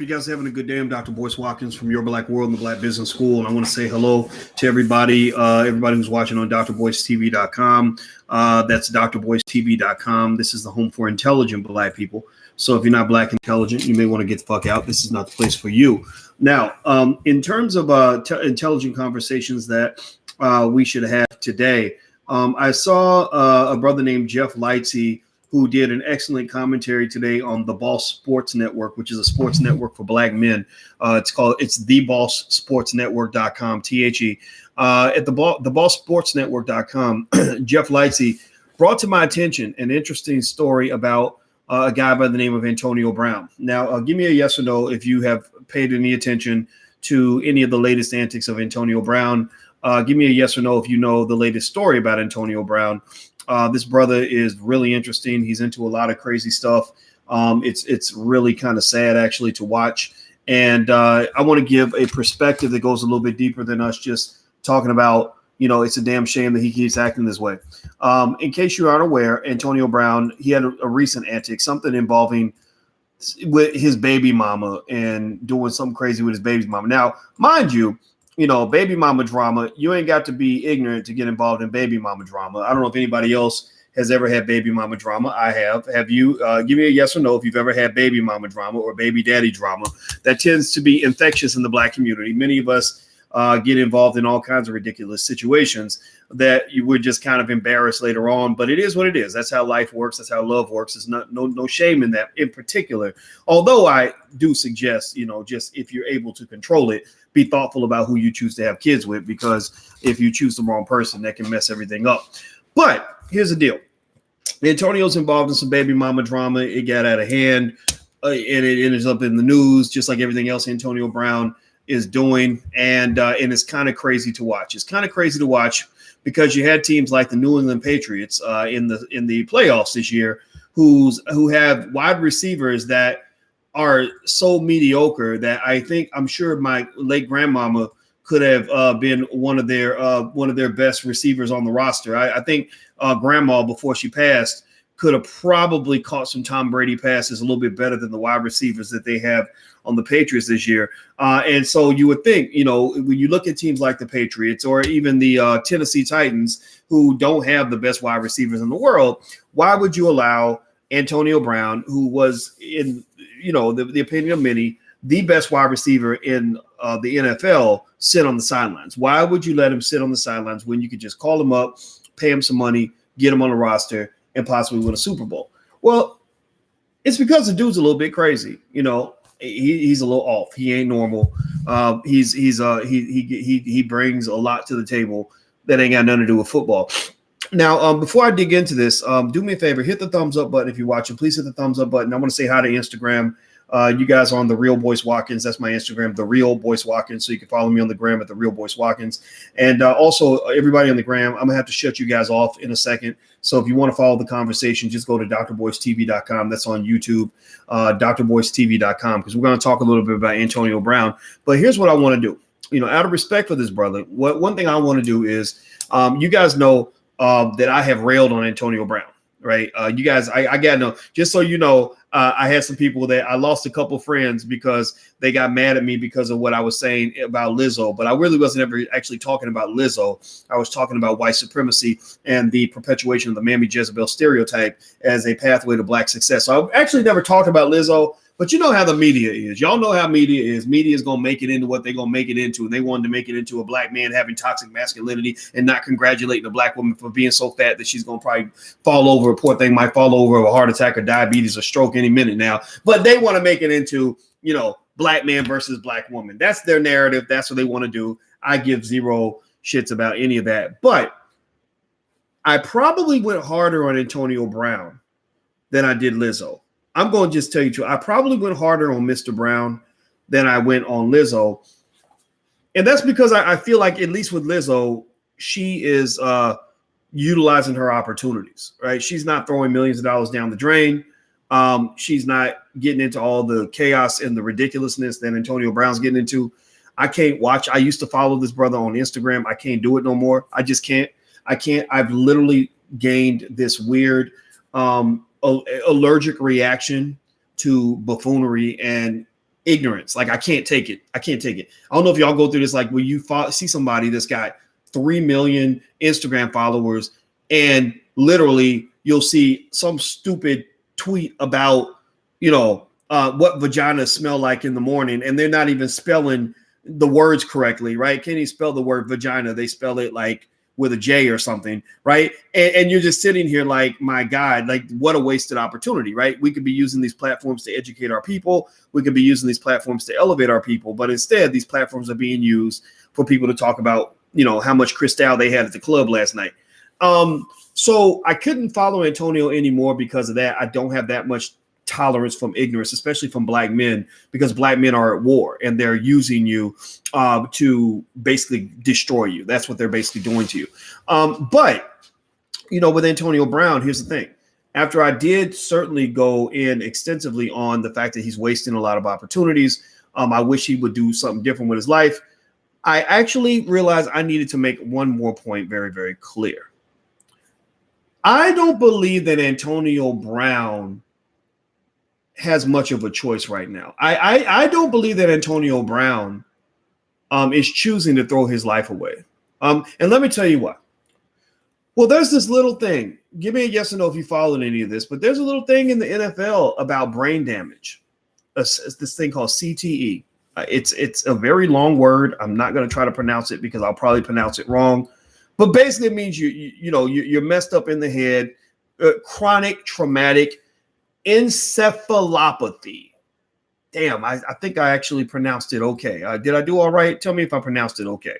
You guys having a good day? I'm Dr. Boyce Watkins from Your Black World and the Black Business School, and I want to say hello to everybody who's watching on drboycetv.com. That's drboycetv.com. This is the home for intelligent Black people. So if you're not Black intelligent, you may want to get the fuck out. This is not the place for you. Now, in terms of intelligent conversations that we should have today, I saw a brother named Jeff Lightsey who did an excellent commentary today on the Boss Sports Network, which is a sports network for Black men. It's thebosssportsnetwork.com, THE. At the bosssportsnetwork.com, Jeff Lightsey brought to my attention an interesting story about a guy by the name of Antonio Brown. Now, give me a yes or no if you have paid any attention to any of the latest antics of Antonio Brown. Give me a yes or no if you know the latest story about Antonio Brown. This brother is really interesting. He's into a lot of crazy stuff. It's really kind of sad, actually, to watch. And I want to give a perspective that goes a little bit deeper than us just talking about, it's a damn shame that he keeps acting this way. In case you aren't aware, Antonio Brown, he had a recent antic, something involving with his baby mama and doing something crazy with his baby mama. Now, mind you, baby mama drama, you ain't got to be ignorant to get involved in baby mama drama. I don't know if anybody else has ever had baby mama drama. I have. Have you? Give me a yes or no if you've ever had baby mama drama or baby daddy drama. That tends to be infectious in the Black community. Many of us get involved in all kinds of ridiculous situations that you would just kind of embarrass later on. But it is what it is. That's how life works. That's how love works. There's no shame in that in particular. Although I do suggest, just if you're able to control it, be thoughtful about who you choose to have kids with, because if you choose the wrong person, that can mess everything up. But here's the deal. Antonio's involved in some baby mama drama. It got out of hand and it ended up in the news, just like everything else Antonio Brown is doing. And it's kind of crazy to watch. It's kind of crazy to watch because you had teams like the New England Patriots in the playoffs this year who have wide receivers that are so mediocre that I'm sure my late grandmama could have been one of their best receivers on the roster. I think grandma, before she passed, could have probably caught some Tom Brady passes a little bit better than the wide receivers that they have on the Patriots this year. And so you would think, when you look at teams like the Patriots or even the Tennessee Titans, who don't have the best wide receivers in the world, why would you allow Antonio Brown, who was in, the opinion of many, the best wide receiver in the NFL, sit on the sidelines? Why would you let him sit on the sidelines when you could just call him up, pay him some money, get him on the roster, and possibly win a Super Bowl? Well, it's because the dude's a little bit crazy. He's a little off. He ain't normal. He brings a lot to the table that ain't got nothing to do with football. Now, before I dig into this, do me a favor, hit the thumbs up button if you're watching. Please hit the thumbs up button. I want to say hi to Instagram. You guys are on The Real Boyce Watkins. That's my Instagram, The Real Boyce Watkins. So you can follow me on the gram at The Real Boyce Watkins. And also, everybody on the gram, I'm going to have to shut you guys off in a second. So if you want to follow the conversation, just go to drboycetv.com. That's on YouTube, drboycetv.com, because we're going to talk a little bit about Antonio Brown. But here's what I want to do. Out of respect for this brother, one thing I want to do is, you guys know that I have railed on Antonio Brown, right? You guys, I got to know, just so you know, I had some people that I lost a couple friends because they got mad at me because of what I was saying about Lizzo, but I really wasn't ever actually talking about Lizzo. I was talking about white supremacy and the perpetuation of the Mammy Jezebel stereotype as a pathway to Black success. So I've actually never talked about Lizzo, but you know how the media is. Y'all know how media is. Media is going to make it into what they're going to make it into. And they wanted to make it into a Black man having toxic masculinity and not congratulating a Black woman for being so fat that she's going to probably fall over. A poor thing might fall over of a heart attack or diabetes or stroke any minute now. But they want to make it into, Black man versus Black woman. That's their narrative. That's what they want to do. I give zero shits about any of that. But I probably went harder on Antonio Brown than I did Lizzo. I'm going to just tell you true. I probably went harder on Mr. Brown than I went on Lizzo. And that's because I feel like, at least with Lizzo, she is utilizing her opportunities, right? She's not throwing millions of dollars down the drain. She's not getting into all the chaos and the ridiculousness that Antonio Brown's getting into. I can't watch. I used to follow this brother on Instagram. I can't do it no more. I just can't. I've literally gained this weird allergic reaction to buffoonery and ignorance. Like, I can't take it. I can't take it. I don't know if y'all go through this, like when you see somebody that's got 3 million Instagram followers, and literally you'll see some stupid tweet about, what vaginas smell like in the morning, and they're not even spelling the words correctly, right? Can't even spell the word vagina. They spell it like with a J or something, right? And you're just sitting here like, my God, like, what a wasted opportunity, right? We could be using these platforms to educate our people. We could be using these platforms to elevate our people. But instead, these platforms are being used for people to talk about, how much Cristal they had at the club last night. So I couldn't follow Antonio anymore because of that. I don't have that much tolerance from ignorance, especially from Black men, because Black men are at war and they're using you to basically destroy you. That's what they're basically doing to you. But with Antonio Brown, here's the thing. After I did certainly go in extensively on the fact that he's wasting a lot of opportunities, I wish he would do something different with his life. I actually realized I needed to make one more point very, very clear. I don't believe that Antonio Brown has much of a choice right now. I don't believe that Antonio Brown is choosing to throw his life away. And let me tell you what. Well, there's this little thing. Give me a yes or no if you followed any of this, but there's a little thing in the NFL about brain damage. It's this thing called CTE. It's a very long word. I'm not going to try to pronounce it because I'll probably pronounce it wrong. But basically, it means you're messed up in the head, chronic traumatic encephalopathy. Damn, I think I actually pronounced it okay. Did I do all right? Tell me if I pronounced it okay.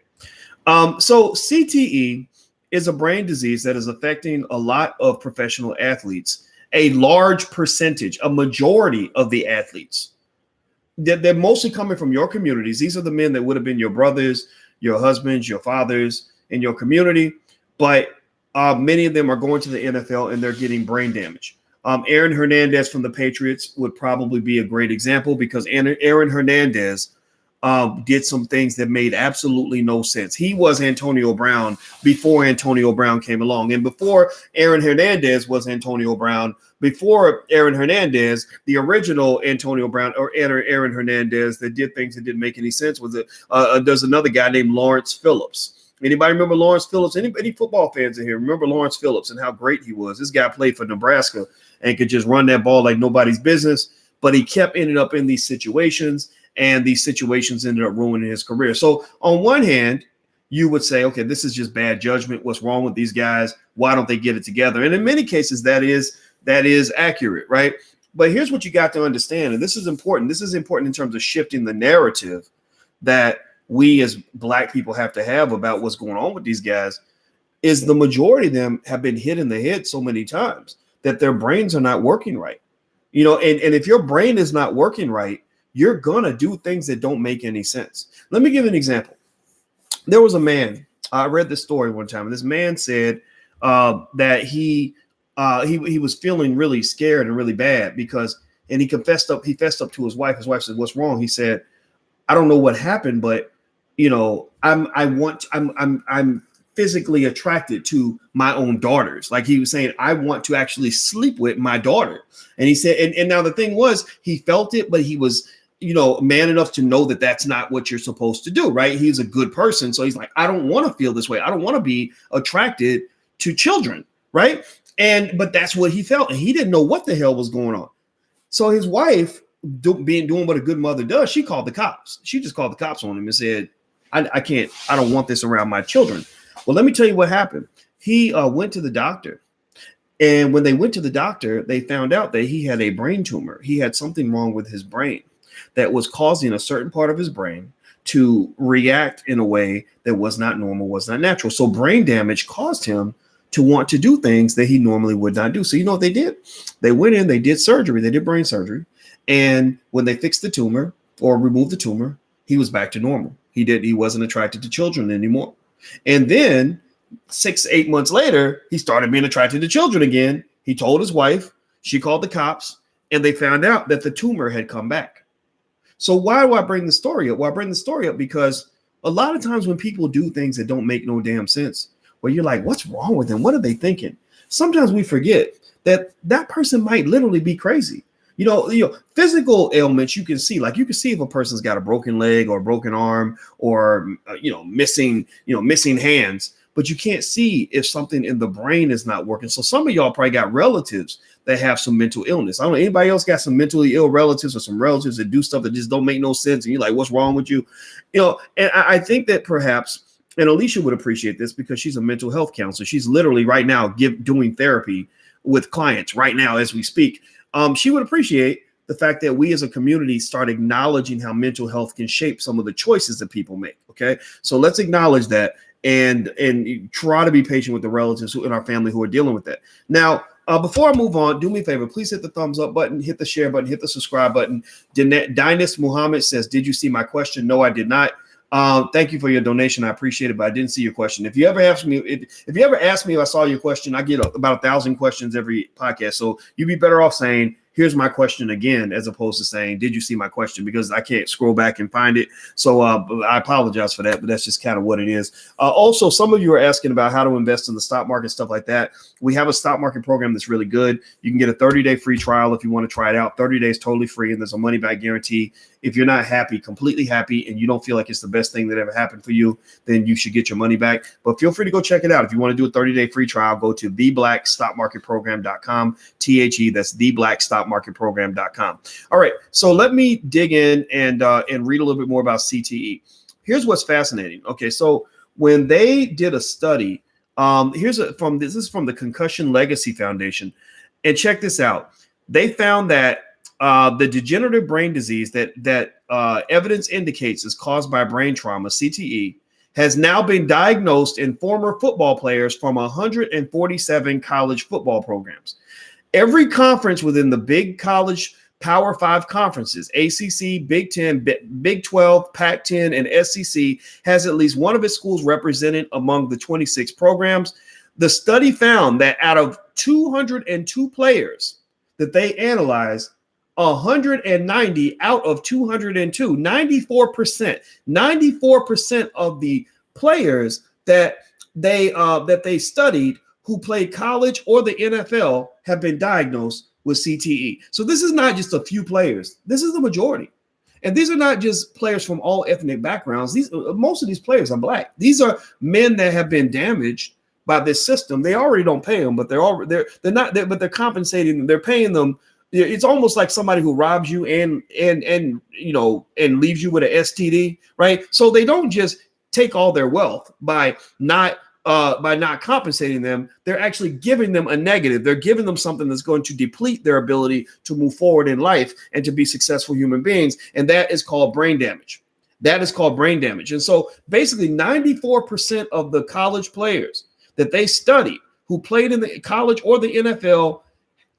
So CTE is a brain disease that is affecting a lot of professional athletes, a large percentage, a majority of the athletes. They're mostly coming from your communities. These are the men that would have been your brothers, your husbands, your fathers in your community. But many of them are going to the NFL and they're getting brain damage. Aaron Hernandez from the Patriots would probably be a great example because Aaron Hernandez did some things that made absolutely no sense. He was Antonio Brown before Antonio Brown came along. And before Aaron Hernandez was Antonio Brown, before Aaron Hernandez, the original Antonio Brown or Aaron Hernandez that did things that didn't make any sense was there's another guy named Lawrence Phillips. Anybody remember Lawrence Phillips? Any football fans in here remember Lawrence Phillips and how great he was? This guy played for Nebraska and could just run that ball like nobody's business, but he kept ending up in these situations, and these situations ended up ruining his career. So on one hand, you would say, okay, this is just bad judgment. What's wrong with these guys? Why don't they get it together? And in many cases, that is accurate, right? But here's what you got to understand, and this is important. This is important in terms of shifting the narrative that we as Black people have to have about what's going on with these guys, is the majority of them have been hit in the head so many times that their brains are not working right. And if your brain is not working right, you're going to do things that don't make any sense. Let me give an example. There was a man, I read this story one time, and this man said that he was feeling really scared and really bad and he fessed up to his wife. His wife said, "What's wrong?" He said, "I don't know what happened, but I'm physically attracted to my own daughters." Like, he was saying, I want to actually sleep with my daughter. And he said, and now the thing was, he felt it, but he was, man enough to know that that's not what you're supposed to do, right? He's a good person. So he's like, I don't want to feel this way. I don't want to be attracted to children, right? But that's what he felt. And he didn't know what the hell was going on. So his wife, doing what a good mother does, she called the cops. She just called the cops on him and said, I don't want this around my children. Well, let me tell you what happened. He went to the doctor. And when they went to the doctor, they found out that he had a brain tumor. He had something wrong with his brain that was causing a certain part of his brain to react in a way that was not normal, was not natural. So brain damage caused him to want to do things that he normally would not do. So you know what they did? They went in, they did surgery, they did brain surgery. And when they fixed the tumor or removed the tumor, he was back to normal. He wasn't attracted to children anymore. And then 6-8 months later, he started being attracted to children again. He told his wife, she called the cops, and they found out that the tumor had come back. So why do I bring the story up? Well, I bring the story up because a lot of times when people do things that don't make no damn sense, where you're like, what's wrong with them? What are they thinking? Sometimes we forget that person might literally be crazy. Physical ailments you can see. Like you can see if a person's got a broken leg or a broken arm or missing hands, but you can't see if something in the brain is not working. So some of y'all probably got relatives that have some mental illness. I don't know, anybody else got some mentally ill relatives or some relatives that do stuff that just don't make no sense, and you're like, what's wrong with you? And I think that perhaps, and Alicia would appreciate this because she's a mental health counselor. She's literally right now doing therapy with clients right now as we speak. She would appreciate the fact that we as a community start acknowledging how mental health can shape some of the choices that people make. Okay, so let's acknowledge that and try to be patient with the relatives in our family who are dealing with that. Now, before I move on, do me a favor, please hit the thumbs up button, hit the share button, hit the subscribe button. Dynast Muhammad says, did you see my question? No, I did not. Thank you for your donation. I appreciate it, but I didn't see your question. If you ever ask me, if you ever ask me if I saw your question, I get about 1,000 questions every podcast. So you'd be better off saying, here's my question again, as opposed to saying, did you see my question? Because I can't scroll back and find it. So I apologize for that, but that's just kind of what it is. Also, some of you are asking about how to invest in the stock market, stuff like that. We have a stock market program that's really good. You can get a 30-day free trial if you want to try it out. 30 days totally free, and there's a money back guarantee. If you're not happy, completely happy, and you don't feel like it's the best thing that ever happened for you, then you should get your money back. But feel free to go check it out. If you want to do a 30-day free trial, go to theblackstockmarketprogram.com. THE, that's theblackstockmarketprogram.com. All right, so let me dig in and read a little bit more about CTE. Here's what's fascinating. Okay, so when they did a study, this is from the Concussion Legacy Foundation, and check this out. They found that the degenerative brain disease that evidence indicates is caused by brain trauma, CTE, has now been diagnosed in former football players from 147 college football programs. Every conference within the big college Power 5 conferences, ACC, Big 10, Big 12, Pac-10, and SEC, has at least one of its schools represented among the 26 programs. The study found that out of 202 players that they analyzed, 190 out of 202, 94% of the players that they studied who played college or the NFL have been diagnosed with CTE. So this is not just a few players. This is the majority. And these are not just players from all ethnic backgrounds. Most of these players are Black. These are men that have been damaged by this system. They already don't pay them, but they're compensating them. They're paying them. It's almost like somebody who robs you and leaves you with an STD, right? So they don't just take all their wealth by not compensating them. They're actually giving them a negative. They're giving them something that's going to deplete their ability to move forward in life and to be successful human beings. And that is called brain damage. And so basically 94% of the college players that they studied who played in the college or the NFL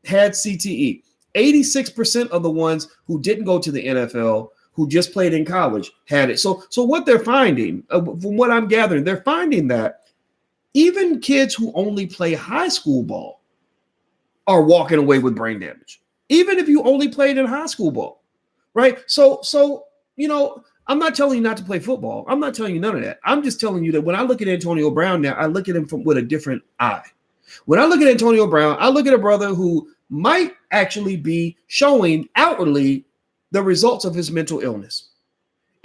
had CTE. 86% of the ones who didn't go to the NFL, who just played in college, had it. So what they're finding, from what I'm gathering, they're finding that even kids who only play high school ball are walking away with brain damage, even if you only played in high school ball, right? So I'm not telling you not to play football. I'm not telling you none of that. I'm just telling you that when I look at Antonio Brown now, I look at him with a different eye. When I look at Antonio Brown, I look at a brother who might actually be showing outwardly the results of his mental illness.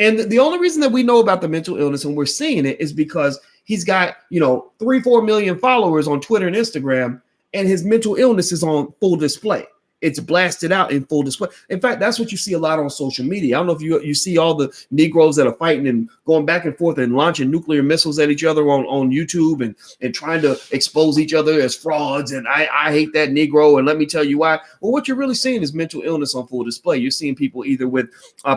And the only reason that we know about the mental illness and we're seeing it is because he's got, 3-4 million followers on Twitter and Instagram, and his mental illness is on full display. It's blasted out in full display. In fact, that's what you see a lot on social media. I don't know if you see all the Negroes that are fighting and going back and forth and launching nuclear missiles at each other on YouTube and trying to expose each other as frauds. And I hate that Negro. And let me tell you why. Well, what you're really seeing is mental illness on full display. You're seeing people either with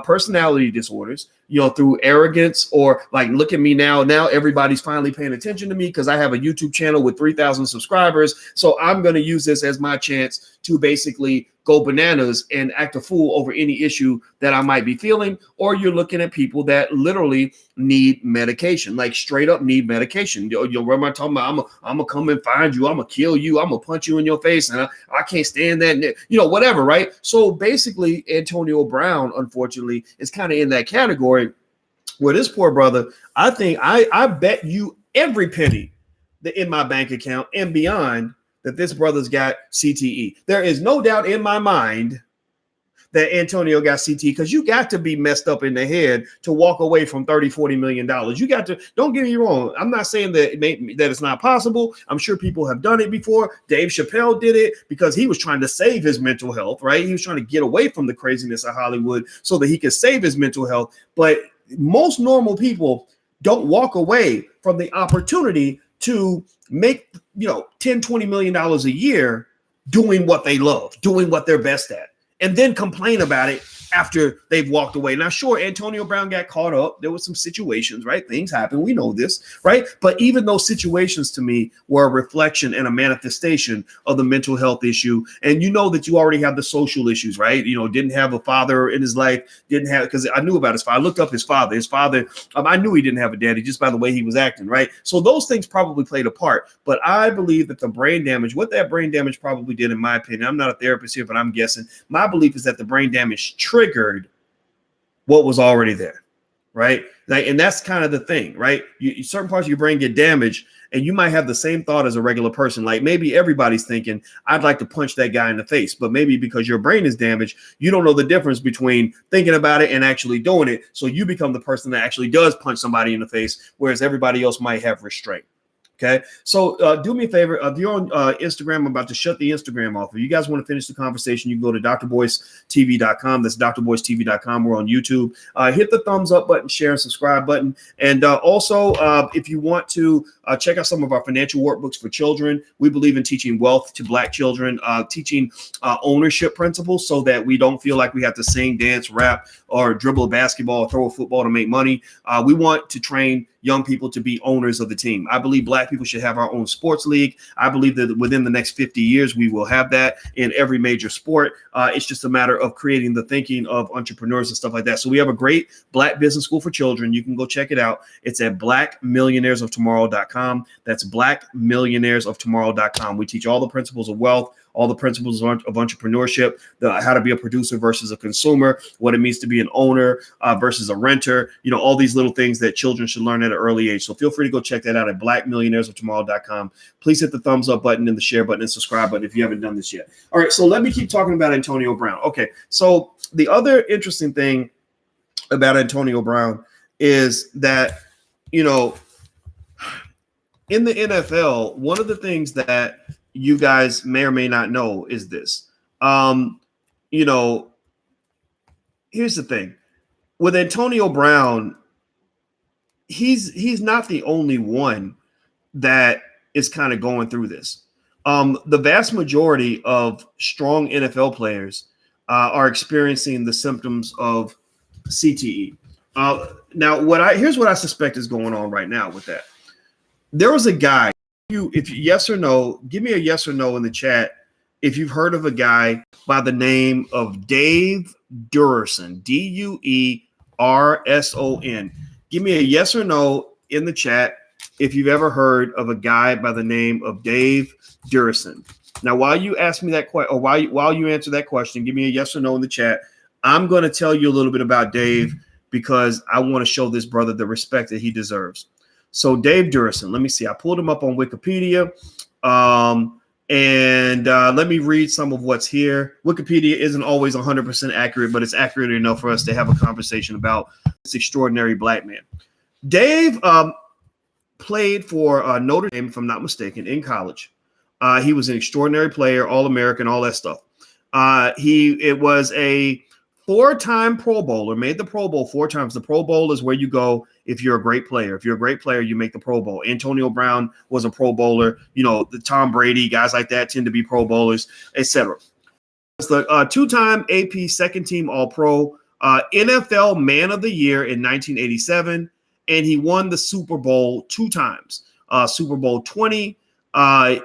personality disorders, through arrogance, or like, look at me now. Now everybody's finally paying attention to me because I have a YouTube channel with 3,000 subscribers. So I'm going to use this as my chance to basically go bananas and act a fool over any issue that I might be feeling. Or you're looking at people that literally need medication, like straight up need medication. What am I talking about? I'm gonna come and find you. I'm gonna kill you. I'm gonna punch you in your face. And I can't stand that, whatever. Right. So basically Antonio Brown, unfortunately, is kind of in that category where this poor brother, I think I bet you every penny that in my bank account and beyond that this brother's got CTE. There is no doubt in my mind that Antonio got CT, because you got to be messed up in the head to walk away from $30-40 million. You got to, don't get me wrong. I'm not saying that it's not possible. I'm sure people have done it before. Dave Chappelle did it because he was trying to save his mental health, right? He was trying to get away from the craziness of Hollywood so that he could save his mental health. But most normal people don't walk away from the opportunity to make, $10-20 million a year doing what they love, doing what they're best at, and then complain about it after they've walked away. Now, sure, Antonio Brown got caught up. There were some situations, right? Things happen. We know this, right? But even those situations to me were a reflection and a manifestation of the mental health issue. And you know that you already have the social issues, right? Didn't have a father in his life, because I knew about his father. I looked up his father. I knew he didn't have a daddy just by the way he was acting, right? So those things probably played a part. But I believe that what that brain damage probably did, in my opinion, I'm not a therapist here, but I'm guessing, my belief is that the brain damage triggered what was already there, right? And that's kind of the thing, right? Certain parts of your brain get damaged, and you might have the same thought as a regular person. Like maybe everybody's thinking, I'd like to punch that guy in the face, but maybe because your brain is damaged, you don't know the difference between thinking about it and actually doing it. So you become the person that actually does punch somebody in the face, whereas everybody else might have restraint. Okay, so do me a favor. If you're on Instagram, I'm about to shut the Instagram off. If you guys want to finish the conversation, you can go to drboycetv.com. That's drboycetv.com. We're on YouTube. Hit the thumbs up button, share, and subscribe button. And also, if you want to check out some of our financial workbooks for children, we believe in teaching wealth to Black children, teaching ownership principles so that we don't feel like we have to sing, dance, rap, or dribble a basketball or throw a football to make money. We want to train young people to be owners of the team. I believe Black people should have our own sports league. I believe that within the next 50 years, we will have that in every major sport. It's just a matter of creating the thinking of entrepreneurs and stuff like that. So we have a great Black business school for children. You can go check it out. It's at blackmillionairesoftomorrow.com. That's blackmillionairesoftomorrow.com. We teach all the principles of wealth, all the principles of entrepreneurship, how to be a producer versus a consumer, what it means to be an owner versus a renter, all these little things that children should learn at an early age. So feel free to go check that out at blackmillionairesoftomorrow.com. Please hit the thumbs up button and the share button and subscribe button if you haven't done this yet. All right, so let me keep talking about Antonio Brown. Okay, so the other interesting thing about Antonio Brown is that, in the NFL, one of the things that you guys may or may not know is this. Here's the thing. With Antonio Brown, he's not the only one that is kind of going through this. The vast majority of strong NFL players are experiencing the symptoms of CTE. Now, here's what I suspect is going on right now with that. There was a guy. If yes or no, give me a yes or no in the chat if you've heard of a guy by the name of Dave Duerson, Durson. Give me a yes or no in the chat if you've ever heard of a guy by the name of Dave Duerson. Now, while you ask me that question, or while you answer that question, give me a yes or no in the chat. I'm going to tell you a little bit about Dave because I want to show this brother the respect that he deserves. So Dave Duerson, let me see. I pulled him up on Wikipedia. And let me read some of what's here. Wikipedia isn't always 100% accurate, but it's accurate enough for us to have a conversation about this extraordinary Black man. Dave played for Notre Dame, if I'm not mistaken, in college. He was an extraordinary player, All-American, all that stuff. It was a 4-time Pro Bowler, made the Pro Bowl 4 times. The Pro Bowl is where you go if you're a great player. If you're a great player, you make the Pro Bowl. Antonio Brown was a Pro Bowler. The Tom Brady, guys like that tend to be Pro Bowlers, etc. It's the 2-time AP second team All-Pro, NFL Man of the Year in 1987, and he won the Super Bowl 2 times. Super Bowl 20,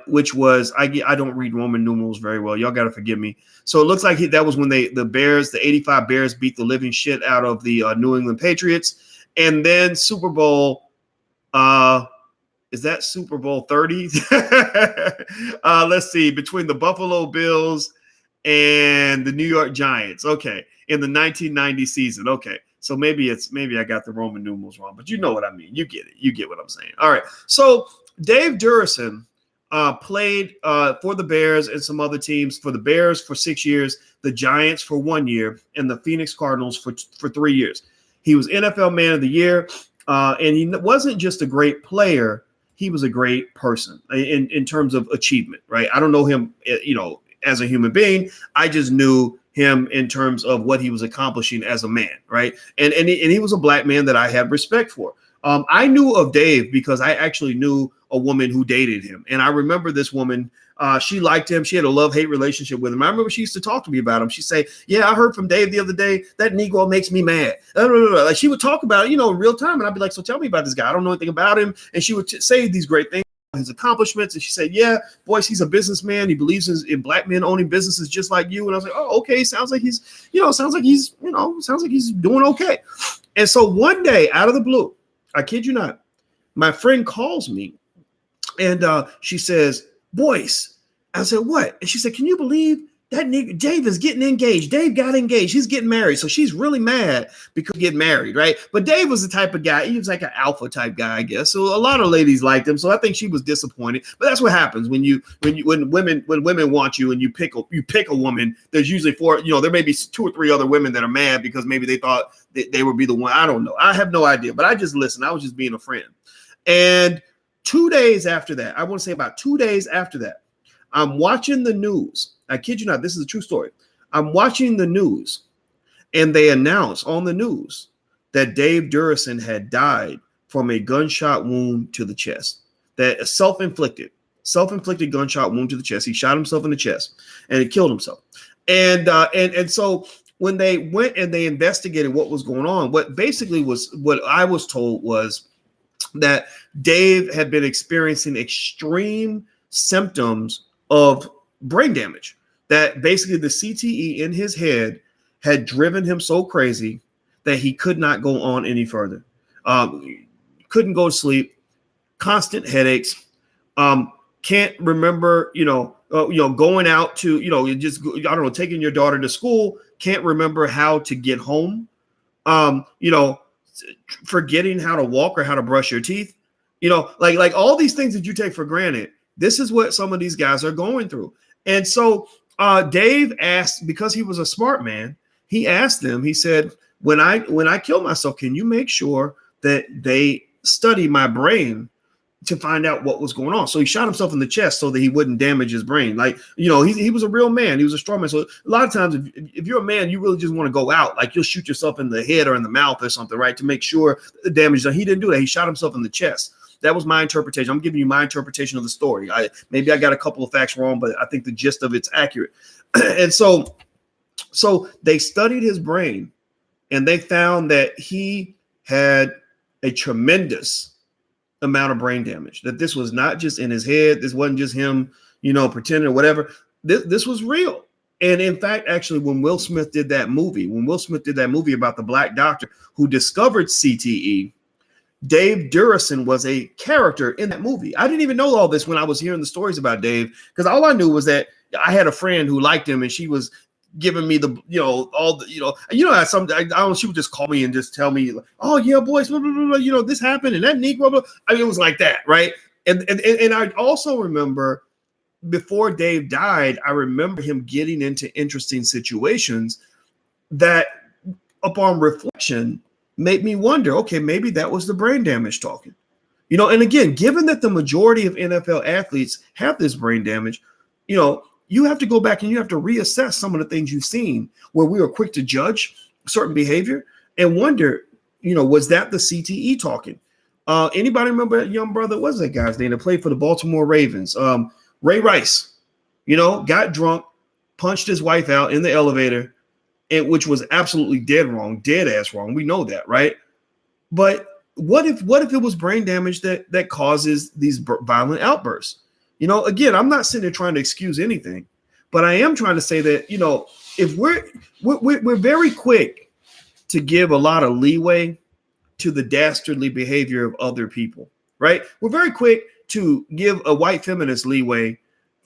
which was I don't read Roman numerals very well. Y'all got to forgive me. So it looks like that was when the 85 Bears beat the living shit out of the New England Patriots. And then Super Bowl, is that Super Bowl 30? Let's see, between the Buffalo Bills and the New York Giants. Okay, in the 1990 season. Okay, so maybe I got the Roman numerals wrong, but you know what I mean. You get it. You get what I'm saying. All right. So Dave Duerson played for the Bears and some other teams. For the Bears for 6 years, the Giants for 1 year, and the Phoenix Cardinals for 3 years. He was NFL Man of the Year, and he wasn't just a great player. He was a great person in terms of achievement, right? I don't know him, as a human being. I just knew him in terms of what he was accomplishing as a man, right? And he was a black man that I had respect for. I knew of Dave because I actually knew a woman who dated him. And I remember this woman, she liked him. She had a love-hate relationship with him. I remember she used to talk to me about him. She'd say, yeah, I heard from Dave the other day, that Negro makes me mad. Like she would talk about it, in real time. And I'd be like, so tell me about this guy. I don't know anything about him. And she would say these great things, his accomplishments. And she said, yeah, Boyce, he's a businessman. He believes in black men owning businesses just like you. And I was like, oh, okay. Sounds like he's doing okay. And so one day out of the blue, I kid you not, my friend calls me and she says, Boyce. I said, what? And she said, can you believe that nigga Dave is getting engaged? Dave got engaged. He's getting married. So she's really mad because getting married, right? But Dave was the type of guy, he was like an alpha type guy, I guess. So a lot of ladies liked him. So I think she was disappointed. But that's what happens when women want you and you pick a woman. There's usually there may be 2 or 3 other women that are mad because maybe they thought they would be the one. I don't know. I have no idea. But I just listened. I was just being a friend. And 2 days after that, I want to say about 2 days after that, I'm watching the news. I kid you not, this is a true story. I'm watching the news, and they announce on the news that Dave Durrison had died from a gunshot wound to the chest. That a self-inflicted gunshot wound to the chest. He shot himself in the chest, and he killed himself. And so when they went and they investigated what was going on, what I was told was that Dave had been experiencing extreme symptoms of brain damage, that basically the CTE in his head had driven him so crazy that he could not go on any further. Couldn't go to sleep, constant headaches, can't remember, going out to, taking your daughter to school, can't remember how to get home, forgetting how to walk or how to brush your teeth, like all these things that you take for granted. This is what some of these guys are going through. And so Dave asked, because he was a smart man, he asked them, he said, when I kill myself, can you make sure that they study my brain to find out what was going on? So he shot himself in the chest so that he wouldn't damage his brain. Like, he was a real man. He was a strong man. So a lot of times if you're a man, you really just want to go out. Like you'll shoot yourself in the head or in the mouth or something, right? To make sure the damage is done. He didn't do that. He shot himself in the chest. That was my interpretation. I'm giving you my interpretation of the story. Maybe I got a couple of facts wrong, but I think the gist of it's accurate. And so they studied his brain, and they found that he had a tremendous amount of brain damage, that this was not just in his head. This wasn't just him, pretending or whatever. This was real. And in fact, actually, when Will Smith did that movie about the black doctor who discovered CTE, Dave Durrison was a character in that movie. I didn't even know all this when I was hearing the stories about Dave, because all I knew was that I had a friend who liked him, and she was giving me the, she would just call me and just tell me, oh yeah, Boyce, blah, blah, blah, blah, this happened and that Negro, blah. I mean, it was like that, right? And I also remember before Dave died, I remember him getting into interesting situations that, upon reflection, made me wonder, okay, maybe that was the brain damage talking. And again, given that the majority of NFL athletes have this brain damage, you have to go back and you have to reassess some of the things you've seen where we were quick to judge certain behavior and wonder, was that the CTE talking? Anybody remember that young brother? What's that guy's name that played for the Baltimore Ravens? Ray Rice, got drunk, punched his wife out in the elevator, which was absolutely dead ass wrong. We know that, right? But what if it was brain damage that causes these violent outbursts? Again, I'm not sitting there trying to excuse anything, but I am trying to say that, if we're very quick to give a lot of leeway to the dastardly behavior of other people, right? We're very quick to give a white feminist leeway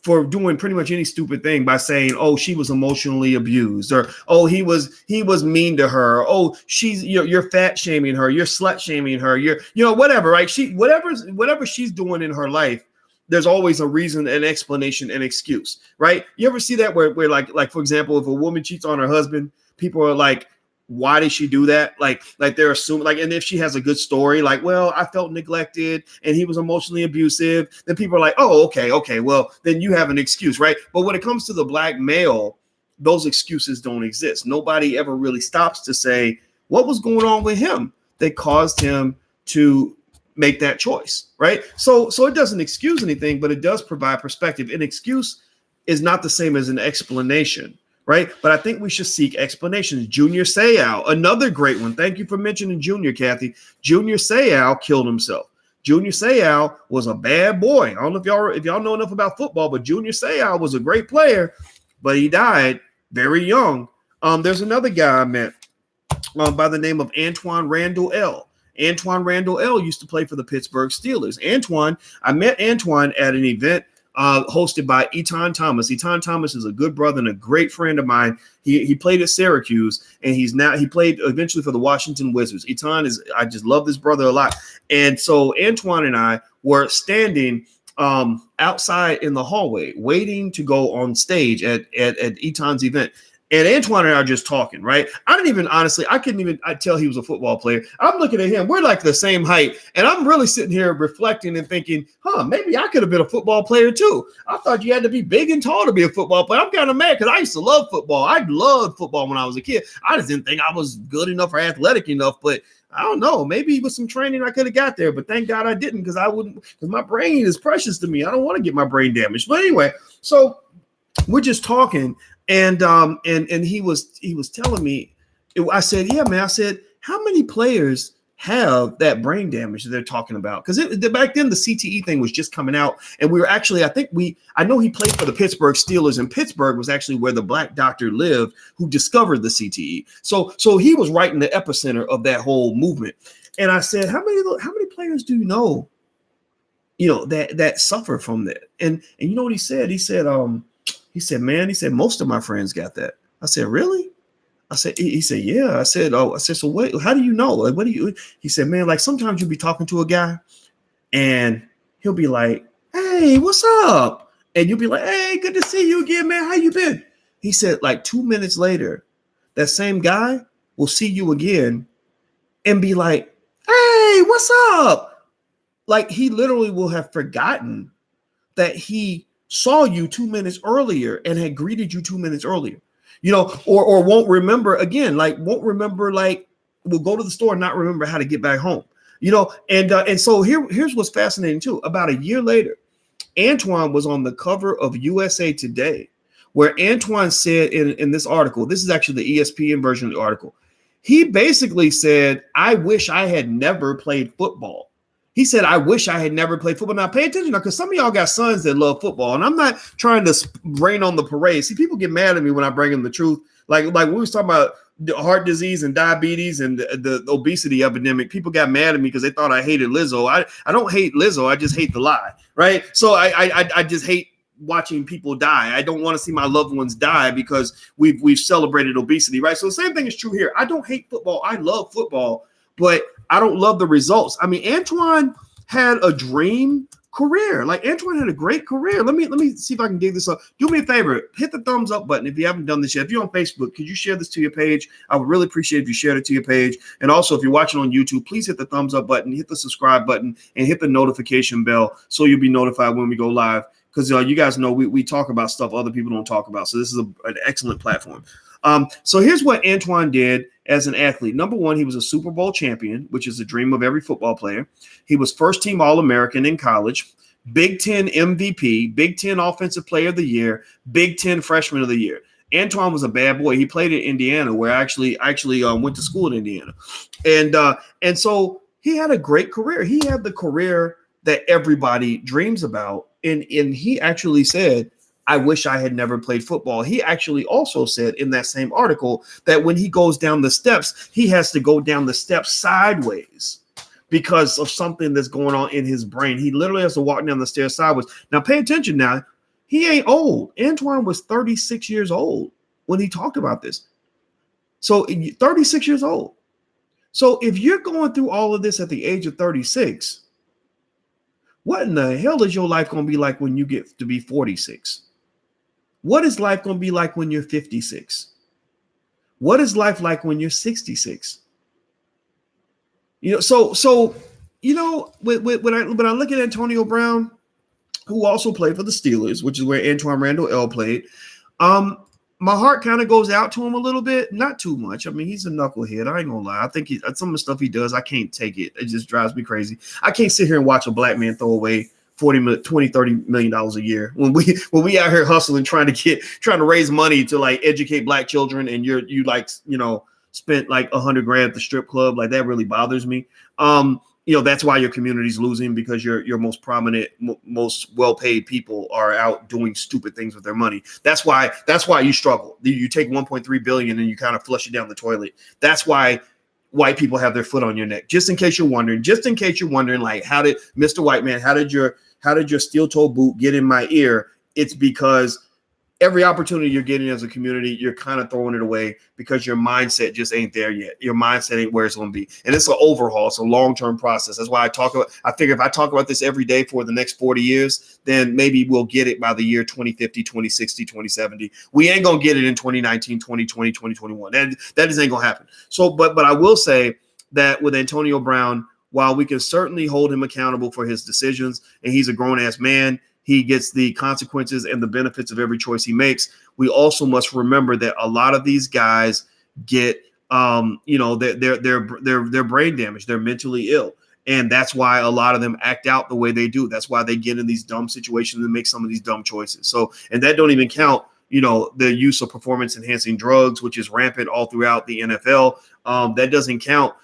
for doing pretty much any stupid thing by saying, oh, she was emotionally abused, or, oh, he was mean to her. Oh, you're fat shaming her. You're slut shaming her. You're, whatever, right? Whatever she's doing in her life, there's always a reason, an explanation, an excuse, right? You ever see that where like for example, if a woman cheats on her husband, people are like, why did she do that? Like they're assuming, like, and if she has a good story, like, well, I felt neglected and he was emotionally abusive, then people are like, oh, okay, well, then you have an excuse, right? But when it comes to the black male, those excuses don't exist. Nobody ever really stops to say what was going on with him that caused him to make that choice, right? So it doesn't excuse anything, but it does provide perspective. An excuse is not the same as an explanation, right? But I think we should seek explanations. Junior Seau, another great one. Thank you for mentioning Junior, Kathy. Junior Seau killed himself. Junior Seau was a bad boy. I don't know if y'all know enough about football, but Junior Seau was a great player, but he died very young. There's another guy I met by the name of Antoine Randall L. Antoine Randall L. used to play for the Pittsburgh Steelers. I met Antoine at an event hosted by Etan Thomas. Etan Thomas is a good brother and a great friend of mine. He played at Syracuse, and he played eventually for the Washington Wizards. I just love this brother a lot. And so Antoine and I were standing outside in the hallway, waiting to go on stage at Etan's event. And Antoine and I are just talking, right? I couldn't even tell he was a football player. I'm looking at him. We're like the same height. And I'm really sitting here reflecting and thinking, maybe I could have been a football player too. I thought you had to be big and tall to be a football player. I'm kind of mad because I used to love football. I loved football when I was a kid. I just didn't think I was good enough or athletic enough, but I don't know. Maybe with some training I could have got there, but thank God I didn't, because my brain is precious to me. I don't want to get my brain damaged. But anyway, so we're just talking. And he was telling me, I said, yeah, man. I said, how many players have that brain damage that they're talking about? Because back then the CTE thing was just coming out, and we were actually, I know he played for the Pittsburgh Steelers, and Pittsburgh was actually where the black doctor lived who discovered the CTE. So he was right in the epicenter of that whole movement. And I said, how many players do you know that suffer from that? And you know what he said? He said, man, most of my friends got that. I said, really? I said, he said, yeah. I said, so wait, how do you know? Like, he said, man, like sometimes you'll be talking to a guy and he'll be like, hey, what's up? And you'll be like, hey, good to see you again, man. How you been? He said, like 2 minutes later, that same guy will see you again and be like, hey, what's up? Like he literally will have forgotten that he saw you 2 minutes earlier and had greeted you 2 minutes earlier, or won't remember again, will go to the store and not remember how to get back home, and so here's what's fascinating too. About a year later, Antoine was on the cover of USA Today, where Antoine said in this article, this is actually the ESPN version of the article, he basically said, I wish I had never played football. He said, I wish I had never played football. Now, pay attention now, because some of y'all got sons that love football, and I'm not trying to rain on the parade. See, people get mad at me when I bring them the truth. Like we was talking about heart disease and diabetes and the obesity epidemic. People got mad at me because they thought I hated Lizzo. I don't hate Lizzo. I just hate the lie, right? So I just hate watching people die. I don't want to see my loved ones die because we've celebrated obesity, right? So the same thing is true here. I don't hate football. I love football, but I don't love the results. I mean, Antoine had a dream career. Like Antoine had a great career. Let me see if I can dig this up. Do me a favor, hit the thumbs up button if you haven't done this yet. If you're on Facebook, could you share this to your page? I would really appreciate if you shared it to your page. And also, if you're watching on YouTube, please hit the thumbs up button, hit the subscribe button, and hit the notification bell so you'll be notified when we go live. Because you guys know we talk about stuff other people don't talk about. So this is an excellent platform. So here's what Antoine did as an athlete. Number one, he was a Super Bowl champion, which is the dream of every football player. He was first team All-American in college, Big Ten MVP, Big Ten Offensive Player of the Year, Big Ten Freshman of the Year. Antoine was a bad boy. He played in Indiana, where I actually went to school in Indiana. And so he had a great career. He had the career that everybody dreams about. And he actually said, I wish I had never played football. He actually also said in that same article that when he goes down the steps, he has to go down the steps sideways because of something that's going on in his brain. He literally has to walk down the stairs sideways. Now, pay attention now. He ain't old. Antoine was 36 years old when he talked about this. So 36 years old. So if you're going through all of this at the age of 36, What in the hell is your life going to be like when you get to be 46? What is life going to be like when you're 56? What is life like when you're 66? So when I look at Antonio Brown, who also played for the Steelers, which is where Antoine Randall L played, my heart kind of goes out to him a little bit, not too much. I mean, he's a knucklehead. I ain't gonna lie. I think some of the stuff he does, I can't take it. It just drives me crazy. I can't sit here and watch a black man throw away $20-30 million a year when we out here hustling, trying to raise money to like educate black children, and you spent like $100,000 at the strip club. Like, that really bothers me. That's why your community's losing, because your most prominent, most well-paid people are out doing stupid things with their money. That's why you struggle. You take 1.3 billion and you kind of flush it down the toilet. That's why white people have their foot on your neck. Just in case you're wondering, like, how did Mr. White Man, how did your steel-toe boot get in my ear? It's because every opportunity you're getting as a community, you're kind of throwing it away because your mindset just ain't there yet. Your mindset ain't where it's going to be. And it's an overhaul. It's a long-term process. That's why I figure if I talk about this every day for the next 40 years, then maybe we'll get it by the year 2050, 2060, 2070. We ain't going to get it in 2019, 2020, 2021. That just ain't going to happen. So, but I will say that with Antonio Brown, while we can certainly hold him accountable for his decisions, and he's a grown-ass man, he gets the consequences and the benefits of every choice he makes. We also must remember that a lot of these guys get, they're brain damaged. They're mentally ill. And that's why a lot of them act out the way they do. That's why they get in these dumb situations and make some of these dumb choices. So, and that don't even count, the use of performance enhancing drugs, which is rampant all throughout the NFL. That doesn't count,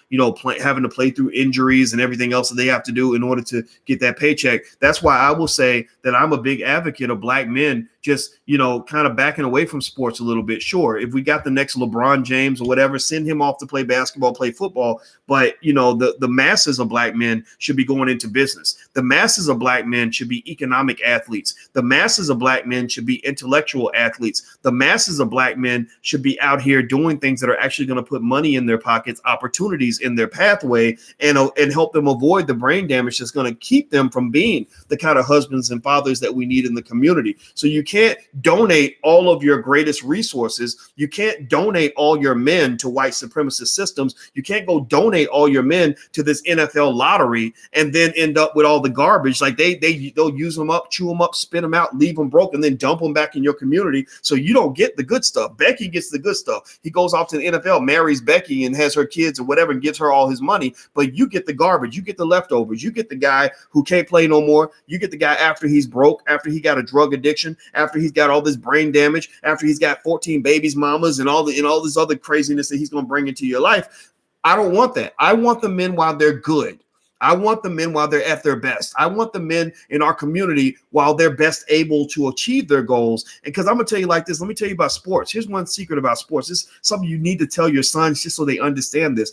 having to play through injuries and everything else that they have to do in order to get that paycheck. That's why I will say that I'm a big advocate of black men just, kind of backing away from sports a little bit. Sure, if we got the next LeBron James or whatever, send him off to play basketball, play football. But, the masses of black men should be going into business. The masses of black men should be economic athletes. The masses of black men should be intellectual athletes. The masses of black men should be out here doing things that are actually going to put money in their pockets, opportunities in their pathway, and help them avoid the brain damage that's going to keep them from being the kind of husbands and fathers that we need in the community. So you can't donate all of your greatest resources. You can't donate all your men to white supremacist systems. You can't go donate all your men to this NFL lottery and then end up with all the garbage. Like they'll use them up, chew them up, spit them out, leave them broke, and then dump them back in your community. So you don't get the good stuff. Becky gets the good stuff. He goes off to the NFL, marries Becky, and has her kids or whatever, and gives her all his money. But you get the garbage. You get the leftovers. You get the guy who can't play no more. You get the guy after he's broke, after he got a drug addiction, after he's got all this brain damage, after he's got 14 babies, mamas, and all this other craziness that he's going to bring into your life. I don't want that. I want the men while they're good. I want the men while they're at their best. I want the men in our community while they're best able to achieve their goals. And because I'm going to tell you like this, let me tell you about sports. Here's one secret about sports. This is something you need to tell your sons just so they understand this.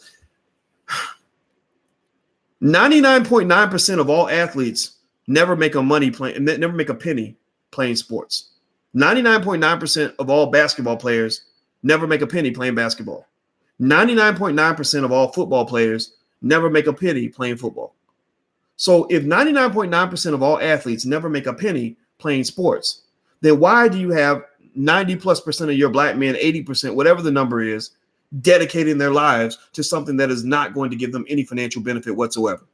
99.9% of all athletes never make a penny playing sports. 99.9% of all basketball players never make a penny playing basketball. 99.9% of all football players never make a penny playing football. So if 99.9% of all athletes never make a penny playing sports, then why do you have 90+% of your black men, 80%, whatever the number is, dedicating their lives to something that is not going to give them any financial benefit whatsoever?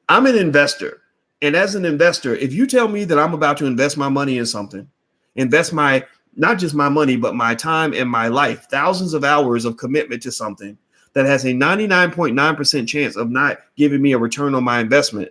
I'm an investor. And as an investor, if you tell me that I'm about to invest my money in something, not just my money, but my time and my life, thousands of hours of commitment to something that has a 99.9% chance of not giving me a return on my investment,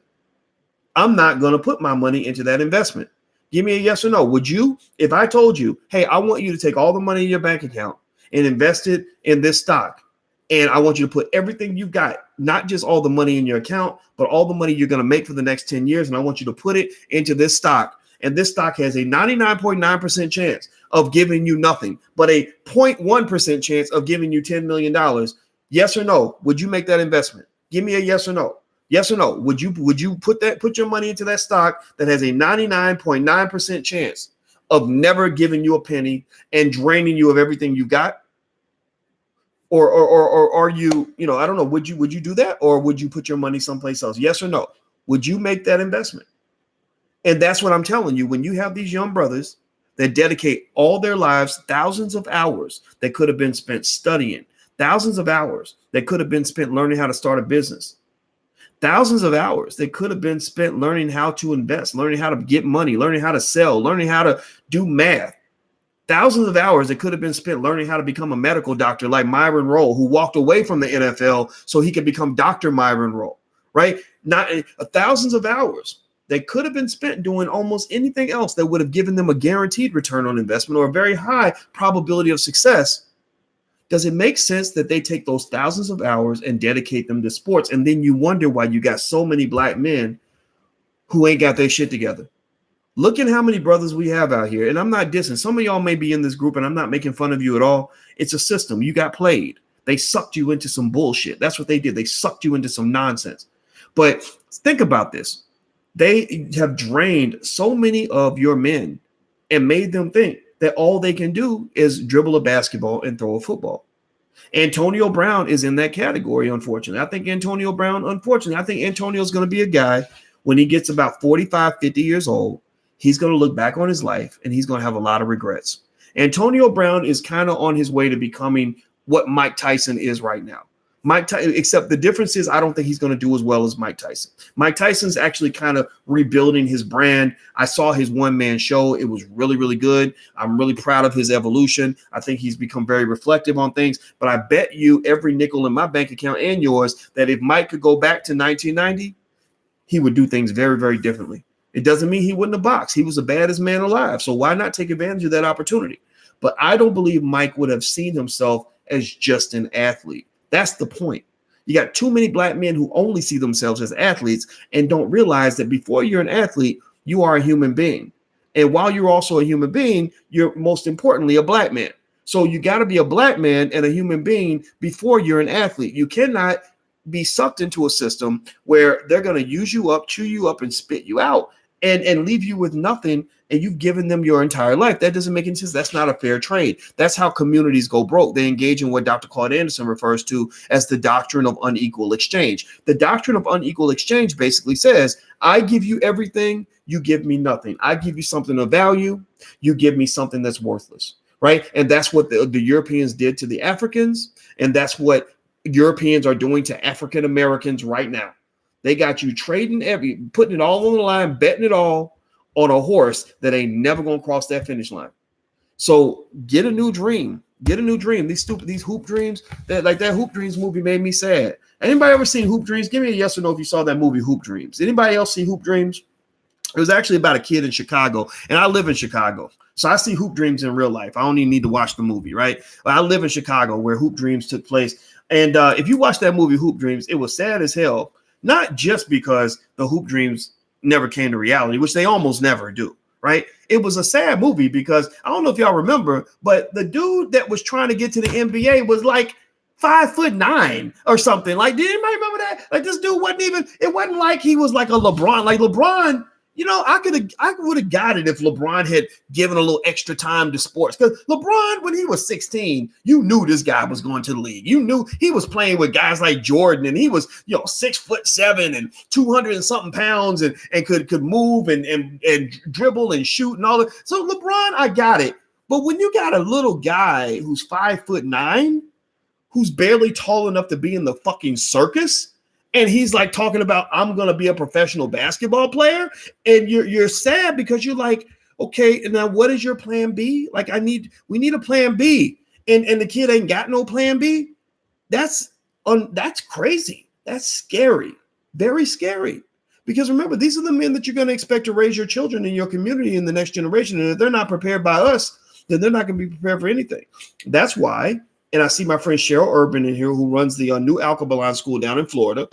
I'm not going to put my money into that investment. Give me a yes or no. Would you, if I told you, hey, I want you to take all the money in your bank account and invest it in this stock, and I want you to put everything you've got, not just all the money in your account, but all the money you're going to make for the next 10 years, and I want you to put it into this stock. And this stock has a 99.9% chance of giving you nothing, but a 0.1% chance of giving you $10 million. Yes or no? Would you make that investment? Give me a yes or no. Yes or no? Would you put your money into that stock that has a 99.9% chance of never giving you a penny and draining you of everything you got? Or are you, I don't know, would you do that, or would you put your money someplace else? Yes or no? Would you make that investment? And that's what I'm telling you. When you have these young brothers that dedicate all their lives, thousands of hours that could have been spent studying, thousands of hours that could have been spent learning how to start a business, thousands of hours that could have been spent learning how to invest, learning how to get money, learning how to sell, learning how to do math, thousands of hours that could have been spent learning how to become a medical doctor like Myron Rolle, who walked away from the NFL so he could become Dr. Myron Rolle, right? Not thousands of hours they could have been spent doing almost anything else that would have given them a guaranteed return on investment or a very high probability of success. Does it make sense that they take those thousands of hours and dedicate them to sports? And then you wonder why you got so many black men who ain't got their shit together. Look at how many brothers we have out here. And I'm not dissing. Some of y'all may be in this group and I'm not making fun of you at all. It's a system. You got played. They sucked you into some bullshit. That's what they did. They sucked you into some nonsense. But think about this. They have drained so many of your men and made them think that all they can do is dribble a basketball and throw a football. Antonio Brown is in that category, unfortunately. I think Antonio is going to be a guy when he gets about 45, 50 years old. He's going to look back on his life and he's going to have a lot of regrets. Antonio Brown is kind of on his way to becoming what Mike Tyson is right now. Except the difference is I don't think he's going to do as well as Mike Tyson. Mike Tyson's actually kind of rebuilding his brand. I saw his one-man show. It was really, really good. I'm really proud of his evolution. I think he's become very reflective on things. But I bet you every nickel in my bank account and yours that if Mike could go back to 1990, he would do things very, very differently. It doesn't mean he wouldn't have boxed. He was the baddest man alive. So why not take advantage of that opportunity? But I don't believe Mike would have seen himself as just an athlete. That's the point. You got too many black men who only see themselves as athletes and don't realize that before you're an athlete, you are a human being. And while you're also a human being, you're most importantly a black man. So you got to be a black man and a human being before you're an athlete. You cannot be sucked into a system where they're going to use you up, chew you up, and spit you out and leave you with nothing, and you've given them your entire life. That doesn't make any sense. That's not a fair trade. That's how communities go broke. They engage in what Dr. Claude Anderson refers to as the doctrine of unequal exchange. The doctrine of unequal exchange basically says, I give you everything, you give me nothing. I give you something of value, you give me something that's worthless, right? And that's what the Europeans did to the Africans, and that's what Europeans are doing to African Americans right now. They got you trading putting it all on the line, betting it all on a horse that ain't never gonna cross that finish line. So get a new dream. Get a new dream. These hoop dreams, that Hoop Dreams movie made me sad. Anybody ever seen Hoop Dreams? Give me a yes or no if you saw that movie Hoop Dreams. Anybody else see Hoop Dreams? It was actually about a kid in Chicago, and I live in Chicago. So I see Hoop Dreams in real life. I don't even need to watch the movie, right? I live in Chicago where Hoop Dreams took place. And if you watch that movie Hoop Dreams, it was sad as hell. Not just because the Hoop Dreams never came to reality, which they almost never do, right? It was a sad movie because I don't know if y'all remember, but the dude that was trying to get to the NBA was like 5'9" or something. Like, did anybody remember that? Like, this dude it wasn't like he was like a LeBron. Like LeBron, you know, I would have got it if LeBron had given a little extra time to sports. Because LeBron, when he was 16, you knew this guy was going to the league. You knew he was playing with guys like Jordan, and he was, 6'7" and 200 and something pounds, and could move and dribble and shoot and all that. So LeBron, I got it. But when you got a little guy who's 5'9", who's barely tall enough to be in the fucking circus, and he's like talking about, I'm going to be a professional basketball player. And you're sad because you're like, okay, and now what is your plan B? Like, we need a plan B. And the kid ain't got no plan B. That's crazy. That's scary. Very scary. Because remember, these are the men that you're going to expect to raise your children in your community in the next generation. And if they're not prepared by us, then they're not going to be prepared for anything. That's why. And I see my friend Cheryl Urban in here who runs the New Alkebalan School down in Florida.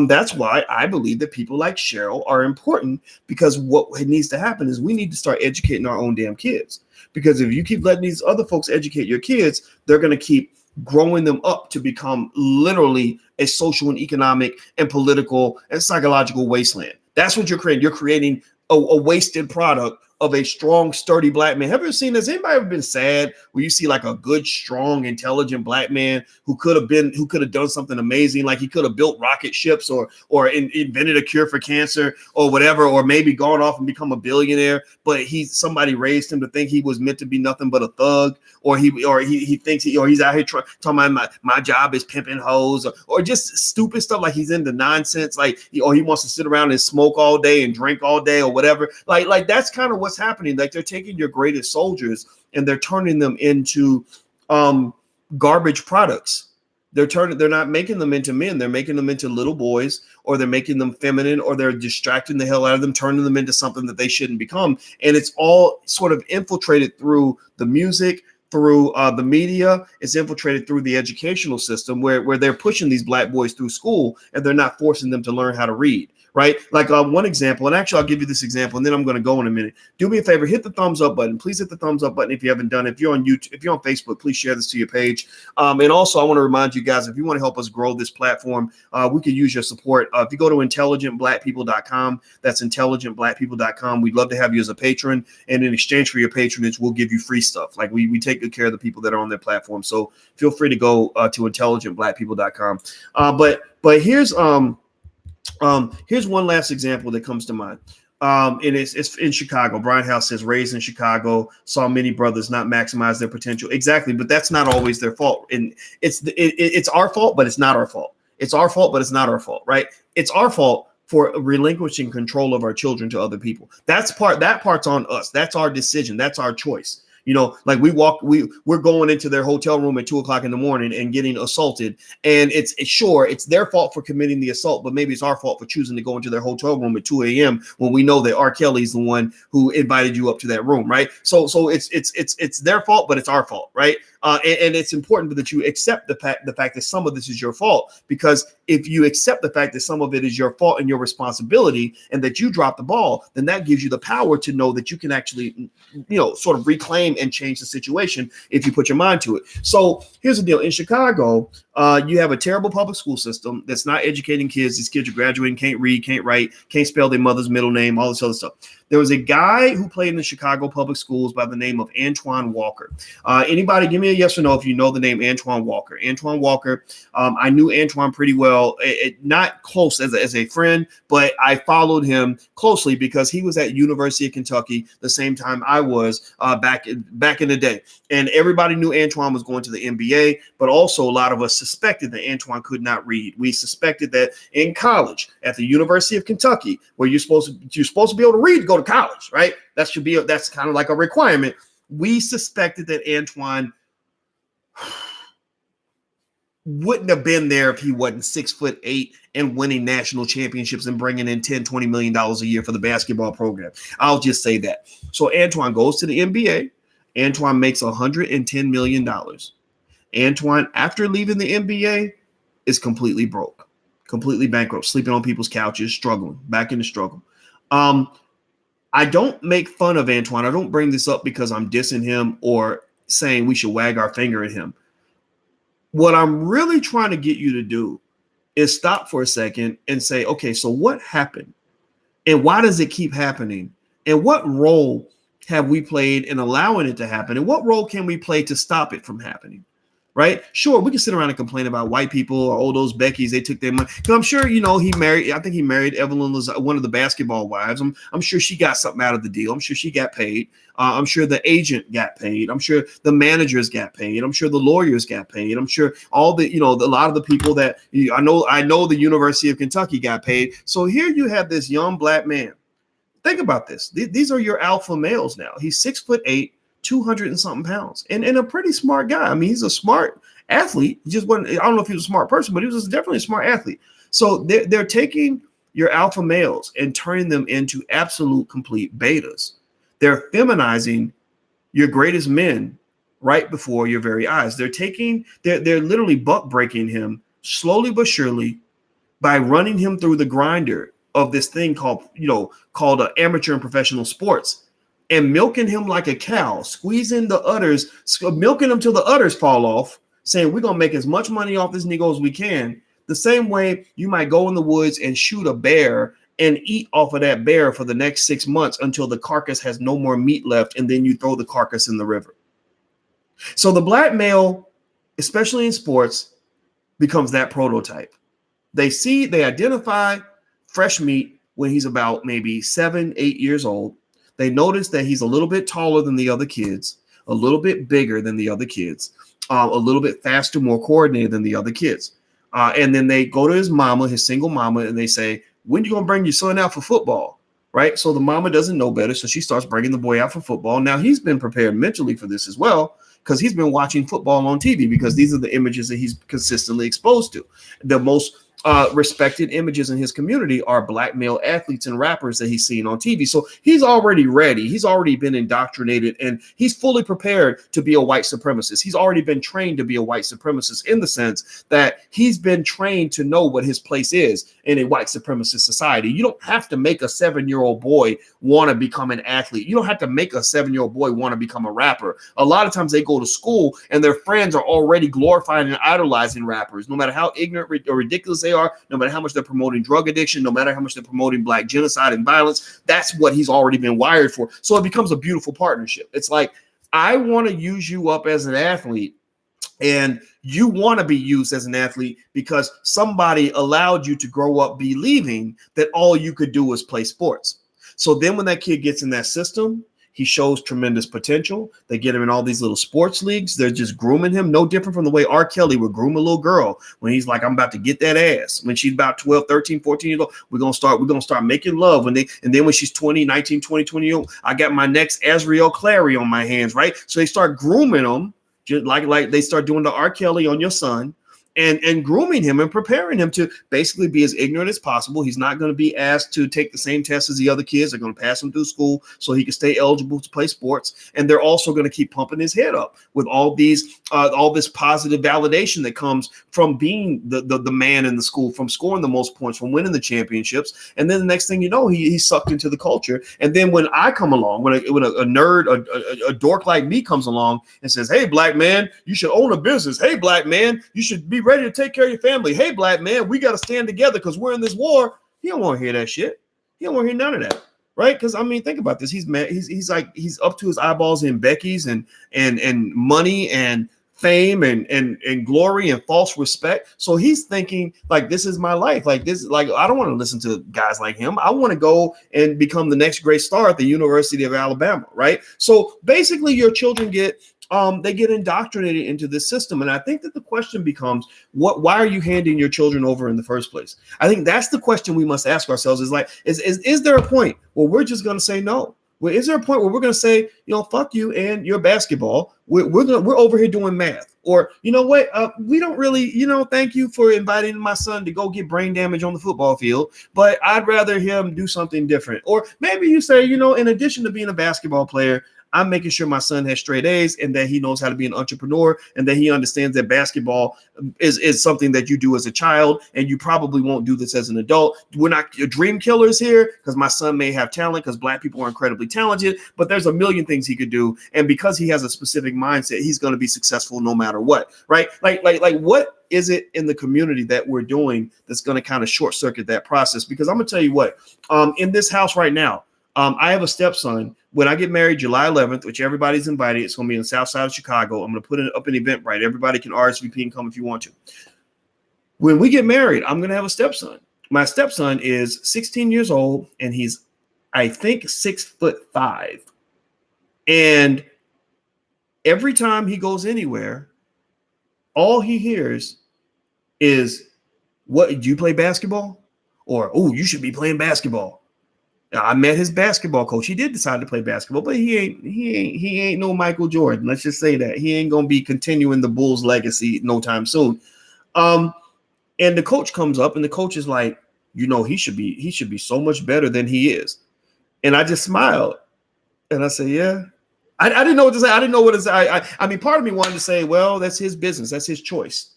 That's why I believe that people like Cheryl are important, because what needs to happen is we need to start educating our own damn kids. Because if you keep letting these other folks educate your kids, they're going to keep growing them up to become literally a social and economic and political and psychological wasteland. That's what you're creating. You're creating a wasted product of a strong, sturdy black man. Have you ever seen this? Anybody ever been sad where you see like a good, strong, intelligent black man who could have done something amazing, like he could have built rocket ships or invented a cure for cancer or whatever, or maybe gone off and become a billionaire, but somebody raised him to think he was meant to be nothing but a thug, or he thinks he's out here talking about my job is pimping hoes, or just stupid stuff like he's into nonsense, like he wants to sit around and smoke all day and drink all day or whatever. Like that's kind of what's happening. Like they're taking your greatest soldiers and they're turning them into garbage products. They're not making them into men. They're making them into little boys, or they're making them feminine, or they're distracting the hell out of them, turning them into something that they shouldn't become. And it's all sort of infiltrated through the music, through the media. It's infiltrated through the educational system where they're pushing these black boys through school and they're not forcing them to learn how to read. Right? Like one example, and actually I'll give you this example and then I'm going to go in a minute. Do me a favor, hit the thumbs up button. Please hit the thumbs up button if you haven't done it. If you're on YouTube, if you're on Facebook, please share this to your page. And also I want to remind you guys, if you want to help us grow this platform, we could use your support. If you go to intelligentblackpeople.com, that's intelligentblackpeople.com. We'd love to have you as a patron. And in exchange for your patronage, we'll give you free stuff. Like we take good care of the people that are on their platform. So feel free to go to intelligentblackpeople.com. But here's one last example that comes to mind. And it's in Chicago. Brian House says, raised in Chicago, saw many brothers not maximize their potential. Exactly, but that's not always their fault. And it's our fault, but it's not our fault. It's our fault, but it's not our fault, right? It's our fault for relinquishing control of our children to other people. That part's on us. That's our decision. That's our choice. You know, like we're going into their hotel room at 2:00 in the morning and getting assaulted. And it's their fault for committing the assault, but maybe it's our fault for choosing to go into their hotel room at 2 a.m. when we know that R. Kelly's the one who invited you up to that room, right? So it's their fault, but it's our fault, right? And it's important that you accept the fact that some of this is your fault, because if you accept the fact that some of it is your fault and your responsibility and that you dropped the ball, then that gives you the power to know that you can actually, sort of reclaim and change the situation if you put your mind to it. So here's the deal. In Chicago, you have a terrible public school system that's not educating kids. These kids are graduating, can't read, can't write, can't spell their mother's middle name, all this other stuff. There was a guy who played in the Chicago public schools by the name of Antoine Walker. Anybody give me a yes or no if you know the name Antoine Walker. Antoine Walker, I knew Antoine pretty well, not close as a friend, but I followed him closely because he was at University of Kentucky the same time I was back in the day. And everybody knew Antoine was going to the NBA, but also a lot of us suspected that Antoine could not read. We suspected that in college at the University of Kentucky, where you're supposed to be able to read to go to college, right? That's kind of like a requirement. We suspected that Antoine wouldn't have been there if he wasn't 6'8" and winning national championships and bringing in $10-20 million a year for the basketball program. I'll just say that. So Antoine goes to the NBA. Antoine makes $110 million. Antoine, after leaving the NBA, is completely broke, completely bankrupt, sleeping on people's couches, struggling, back in the struggle. I don't make fun of Antoine. I don't bring this up because I'm dissing him or saying we should wag our finger at him. What I'm really trying to get you to do is stop for a second and say, okay, so what happened? And why does it keep happening? And what role have we played in allowing it to happen? And what role can we play to stop it from happening? Right? Sure, we can sit around and complain about white people or all those Beckys, they took their money. Because I'm sure, he married Evelyn Lazar, one of the basketball wives. I'm sure she got something out of the deal. I'm sure she got paid. I'm sure the agent got paid. I'm sure the managers got paid. I'm sure the lawyers got paid. I'm sure all the, a lot of the people that I know the University of Kentucky got paid. So here you have this young black man. Think about this. These are your alpha males now. He's 6'8", 200 and something pounds, and a pretty smart guy. I mean, he's a smart athlete. He just wasn't, I don't know if he was a smart person, but he was definitely a smart athlete. So they're taking your alpha males and turning them into absolute complete betas. They're feminizing your greatest men right before your very eyes. They're literally buck breaking him slowly but surely by running him through the grinder of this thing called amateur and professional sports, and milking him like a cow, squeezing the udders, milking him till the udders fall off, saying we're going to make as much money off this nigga as we can. The same way you might go in the woods and shoot a bear and eat off of that bear for the next 6 months until the carcass has no more meat left, and then you throw the carcass in the river. So the black male, especially in sports, becomes that prototype. They identify fresh meat when he's about maybe 7, 8 years old. They notice that he's a little bit taller than the other kids, a little bit bigger than the other kids, a little bit faster, more coordinated than the other kids. And then they go to his mama, his single mama, and they say, when you going to bring your son out for football? Right? So the mama doesn't know better. So she starts bringing the boy out for football. Now he's been prepared mentally for this as well, because he's been watching football on TV, because these are the images that he's consistently exposed to. The most respected images in his community are black male athletes and rappers that he's seen on TV. So he's already ready. He's already been indoctrinated, and he's fully prepared to be a white supremacist. He's already been trained to be a white supremacist, in the sense that he's been trained to know what his place is in a white supremacist society. You don't have to make a 7-year-old boy want to become an athlete. You don't have to make a 7-year-old boy want to become a rapper. A lot of times they go to school and their friends are already glorifying and idolizing rappers, no matter how ignorant or ridiculous they are, no matter how much they're promoting drug addiction, no matter how much they're promoting black genocide and violence. That's what he's already been wired for. So it becomes a beautiful partnership. It's like, I want to use you up as an athlete, and you want to be used as an athlete because somebody allowed you to grow up believing that all you could do was play sports. So then when that kid gets in that system, he shows tremendous potential. They get him in all these little sports leagues. They're just grooming him. No different from the way R. Kelly would groom a little girl when he's like, I'm about to get that ass. When she's about 12, 13, 14 years old, we're going to start making love. And then when she's 20, 19, 20, 20 years old, I got my next Azriel Clary on my hands, right? So they start grooming him, just like they start doing the R. Kelly on your son. And grooming him and preparing him to basically be as ignorant as possible. He's not going to be asked to take the same tests as the other kids. They're going to pass him through school so he can stay eligible to play sports. And they're also going to keep pumping his head up with all this positive validation that comes from being the man in the school, from scoring the most points, from winning the championships. And then the next thing you know, he's sucked into the culture. And then when I come along, when a nerd, a dork like me comes along and says, hey, black man, you should own a business. Hey, black man, you should be ready to take care of your family. Hey, black man, we got to stand together because we're in this war. He don't want to hear that shit. He don't want to hear none of that, right? Because I mean, think about this. He's mad. He's up to his eyeballs in Becky's and money and fame and glory and false respect. So he's thinking like, this is my life. Like this, like I don't want to listen to guys like him. I want to go and become the next great star at the University of Alabama, right? So basically, your children get indoctrinated into this system. And I think that the question becomes, why are you handing your children over in the first place? I think that's the question we must ask ourselves, is like, is there a point where we're just going to say no? Well, is there a point where we're going to say, fuck you and your basketball? We're over here doing math, or you know what? We don't really, thank you for inviting my son to go get brain damage on the football field, but I'd rather him do something different. Or maybe you say, in addition to being a basketball player, I'm making sure my son has straight A's and that he knows how to be an entrepreneur and that he understands that basketball is something that you do as a child and you probably won't do this as an adult. We're not dream killers here because my son may have talent because black people are incredibly talented, but there's a million things he could do. And because he has a specific mindset, he's going to be successful no matter what, right? Like what is it in the community that we're doing that's going to kind of short circuit that process? Because I'm going to tell you what, in this house right now, I have a stepson. When I get married July 11th, which everybody's invited, it's going to be in the south side of Chicago. I'm going to put up an Eventbrite. Everybody can RSVP and come if you want to. When we get married, I'm going to have a stepson. My stepson is 16 years old, and he's, I think, 6'5". And every time he goes anywhere, all he hears is, "What, do you play basketball?" Or, "Oh, you should be playing basketball." I met his basketball coach. He did decide to play basketball, but he ain't no Michael Jordan. Let's just say that he ain't gonna be continuing the Bulls' legacy no time soon. And the coach comes up, and the coach is like, he should be so much better than he is. And I just smiled, and I said, yeah. I didn't know what to say. I didn't know what to say. I mean, part of me wanted to say, well, that's his business. That's his choice.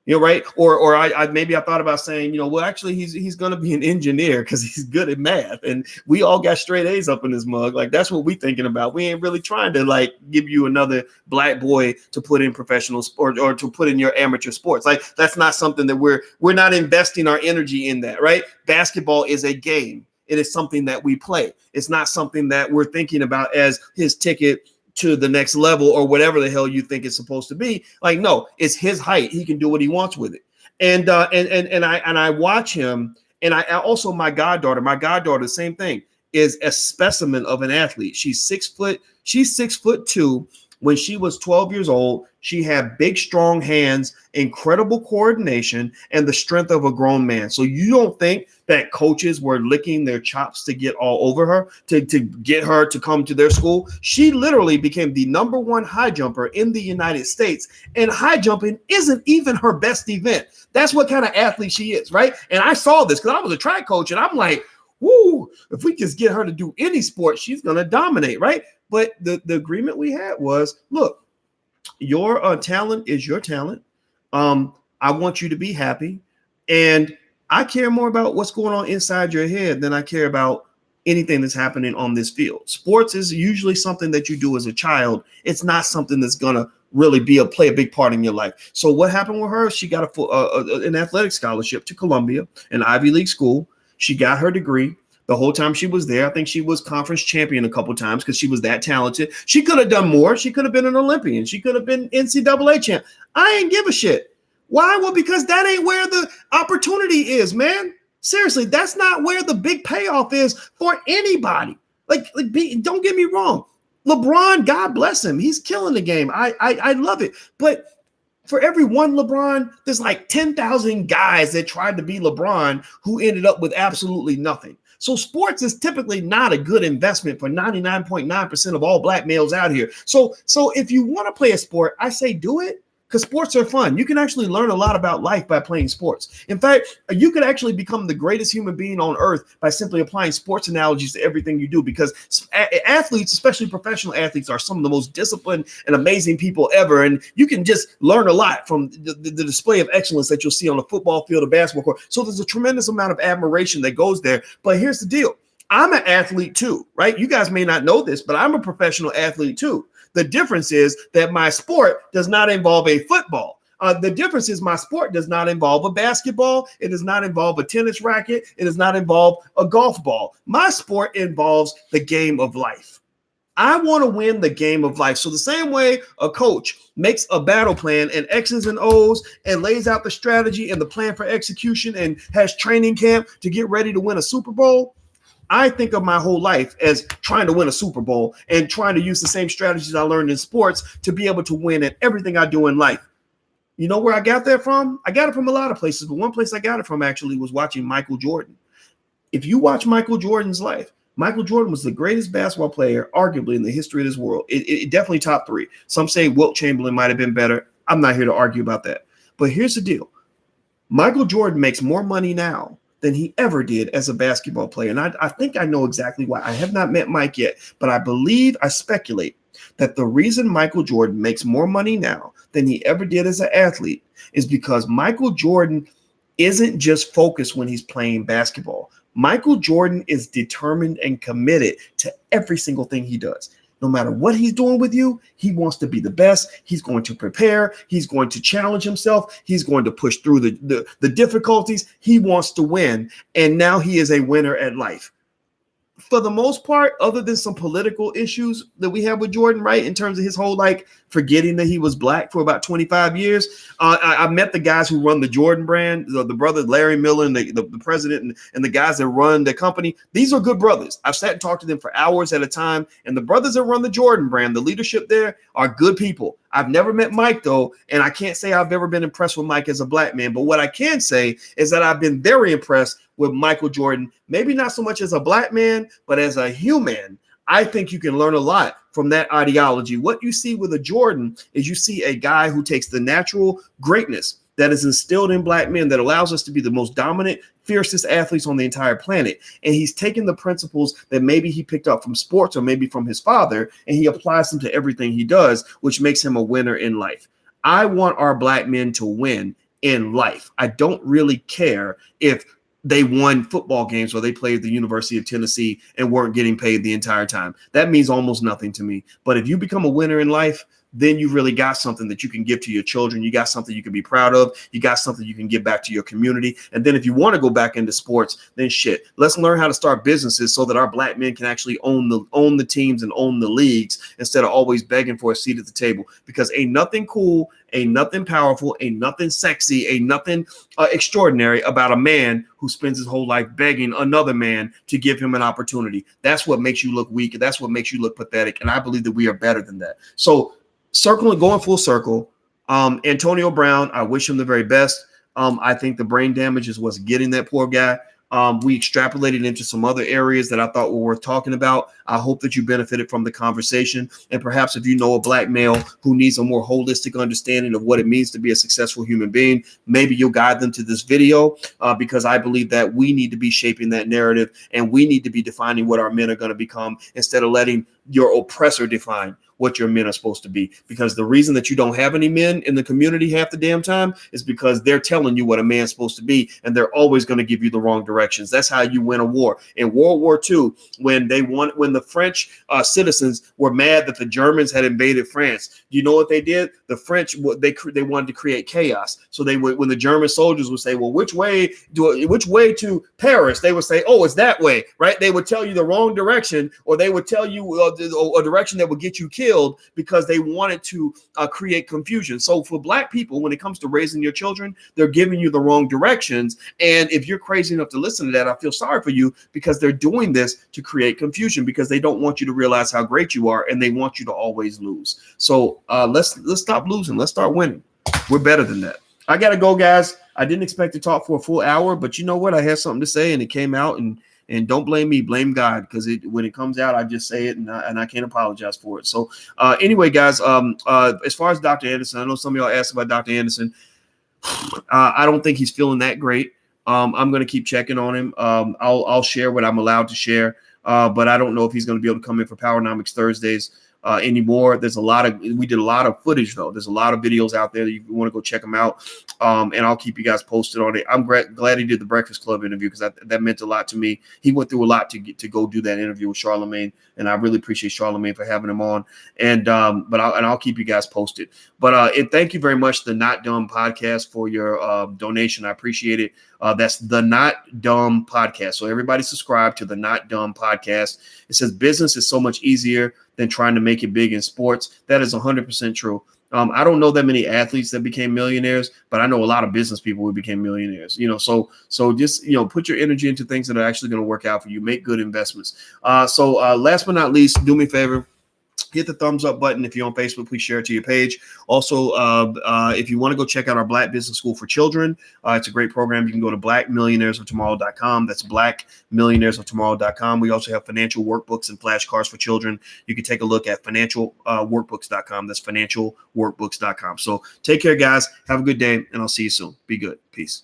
Right? Or I maybe I thought about saying, well, actually he's going to be an engineer because he's good at math, and we all got straight A's up in his mug. Like that's what we thinking about. We ain't really trying to like give you another black boy to put in professional sport or to put in your amateur sports. Like that's not something that we're not investing our energy in that, right? Basketball is a game. It is something that we play. It's not something that we're thinking about as his ticket to the next level or whatever the hell you think it's supposed to be. Like, no, it's his height. He can do what he wants with it. And I watch him, and I also my goddaughter, the same thing, is a specimen of an athlete. She's 6'2". When she was 12 years old, she had big, strong hands, incredible coordination, and the strength of a grown man. So you don't think that coaches were licking their chops to get all over her, to get her to come to their school? She literally became the #1 high jumper in the United States, and high jumping isn't even her best event. That's what kind of athlete she is, right? And I saw this because I was a track coach, and I'm like, woo, if we just get her to do any sport, she's going to dominate, right? But the agreement we had was, look, your talent is your talent. I want you to be happy. And I care more about what's going on inside your head than I care about anything that's happening on this field. Sports is usually something that you do as a child. It's not something that's going to really play a big part in your life. So what happened with her? She got an athletic scholarship to Columbia, an Ivy League school. She got her degree. The whole time she was there, I think she was conference champion a couple of times because she was that talented. She could have done more. She could have been an Olympian. She could have been NCAA champ. I ain't give a shit. Why? Well, because that ain't where the opportunity is, man. Seriously, that's not where the big payoff is for anybody. Don't get me wrong. LeBron, God bless him. He's killing the game. I love it. But for every one LeBron, there's like 10,000 guys that tried to be LeBron who ended up with absolutely nothing. So sports is typically not a good investment for 99.9% of all black males out here. So if you want to play a sport, I say do it, because sports are fun. You can actually learn a lot about life by playing sports. In fact, you could actually become the greatest human being on earth by simply applying sports analogies to everything you do, because athletes, especially professional athletes, are some of the most disciplined and amazing people ever. And you can just learn a lot from the display of excellence that you'll see on a football field or basketball court. So there's a tremendous amount of admiration that goes there. But here's the deal. I'm an athlete too, right? You guys may not know this, but I'm a professional athlete too. The difference is that my sport does not involve a football. The difference is my sport does not involve a basketball. It does not involve a tennis racket. It does not involve a golf ball. My sport involves the game of life. I want to win the game of life. So the same way a coach makes a battle plan and X's and O's and lays out the strategy and the plan for execution and has training camp to get ready to win a Super Bowl, I think of my whole life as trying to win a Super Bowl and trying to use the same strategies I learned in sports to be able to win at everything I do in life. You know where I got that from? I got it from a lot of places, but one place I got it from actually was watching Michael Jordan. If you watch Michael Jordan's life, Michael Jordan was the greatest basketball player, arguably, in the history of this world. It definitely top 3. Some say Wilt Chamberlain might have been better. I'm not here to argue about that. But here's the deal. Michael Jordan makes more money now than he ever did as a basketball player. And I think I know exactly why. I have not met Mike yet, but I speculate that the reason Michael Jordan makes more money now than he ever did as an athlete is because Michael Jordan isn't just focused when he's playing basketball. Michael Jordan is determined and committed to every single thing he does. No matter what he's doing with you, he wants to be the best. He's going to prepare. He's going to challenge himself. He's going to push through the difficulties. He wants to win. And now he is a winner at life. For the most part, other than some political issues that we have with Jordan, right, in terms of his whole forgetting that he was black for about 25 years. I met the guys who run the Jordan brand, the brother Larry Miller and the president and the guys that run the company. These are good brothers. I've sat and talked to them for hours at a time. And the brothers that run the Jordan brand, the leadership there, are good people. I've never met Mike, though, and I can't say I've ever been impressed with Mike as a black man. But what I can say is that I've been very impressed with Michael Jordan, maybe not so much as a black man, but as a human. I think you can learn a lot from that ideology. What you see with a Jordan is you see a guy who takes the natural greatness that is instilled in black men that allows us to be the most dominant, fiercest athletes on the entire planet. And he's taken the principles that maybe he picked up from sports or maybe from his father, and he applies them to everything he does, which makes him a winner in life. I want our black men to win in life. I don't really care if they won football games or they played at the University of Tennessee and weren't getting paid the entire time. That means almost nothing to me. But if you become a winner in life, then you really got something that you can give to your children. You got something you can be proud of. You got something you can give back to your community. And then if you want to go back into sports, then shit, let's learn how to start businesses so that our black men can actually own the teams and own the leagues instead of always begging for a seat at the table. Because ain't nothing cool, ain't nothing powerful, ain't nothing sexy, ain't nothing extraordinary about a man who spends his whole life begging another man to give him an opportunity. That's what makes you look weak. That's what makes you look pathetic. And I believe that we are better than that. So going full circle, Antonio Brown, I wish him the very best. I think the brain damage is what's getting that poor guy. We extrapolated into some other areas that I thought were worth talking about. I hope that you benefited from the conversation. And perhaps if you know a black male who needs a more holistic understanding of what it means to be a successful human being, maybe you'll guide them to this video because I believe that we need to be shaping that narrative and we need to be defining what our men are going to become instead of letting your oppressor define what your men are supposed to be. Because the reason that you don't have any men in the community half the damn time is because they're telling you what a man's supposed to be, and they're always going to give you the wrong directions. That's how you win a war. In World War II, when the French citizens were mad that the Germans had invaded France, you know what they did? The French, they wanted to create chaos. So they would, when the German soldiers would say, well, which way to Paris? They would say, oh, it's that way, right? They would tell you the wrong direction, or they would tell you a direction that would get you killed because they wanted to create confusion. So for black people, when it comes to raising your children, they're giving you the wrong directions. And if you're crazy enough to listen to that, I feel sorry for you, because they're doing this to create confusion because they don't want you to realize how great you are and they want you to always lose. So let's stop losing. Let's start winning. We're better than that. I got to go, guys. I didn't expect to talk for a full hour, but you know what? I had something to say and it came out, and don't blame me, blame God, because when it comes out, I just say it and I can't apologize for it. So anyway, guys, as far as Dr. Anderson, I know some of y'all asked about Dr. Anderson. I don't think he's feeling that great. I'm going to keep checking on him. I'll share what I'm allowed to share, but I don't know if he's going to be able to come in for Powernomics Thursdays anymore. We did a lot of footage though. There's a lot of videos out there that you want to go check them out. And I'll keep you guys posted on it. I'm glad he did the Breakfast Club interview because that meant a lot to me. He went through a lot to go do that interview with Charlemagne, and I really appreciate Charlemagne for having him on. And I'll keep you guys posted. But thank you very much, the Not Dumb Podcast, for your donation. I appreciate it. That's the Not Dumb Podcast. So everybody subscribe to the Not Dumb Podcast. It says business is so much easier than trying to make it big in sports. That is 100% true. I don't know that many athletes that became millionaires, but I know a lot of business people who became millionaires. So just put your energy into things that are actually going to work out for you. Make good investments. So last but not least, do me a favor. Hit the thumbs up button. If you're on Facebook, please share it to your page. Also, if you want to go check out our Black Business School for Children, it's a great program. You can go to blackmillionairesoftomorrow.com. That's blackmillionairesoftomorrow.com. We also have financial workbooks and flashcards for children. You can take a look at financialworkbooks.com. That's financialworkbooks.com. So take care, guys. Have a good day, and I'll see you soon. Be good. Peace.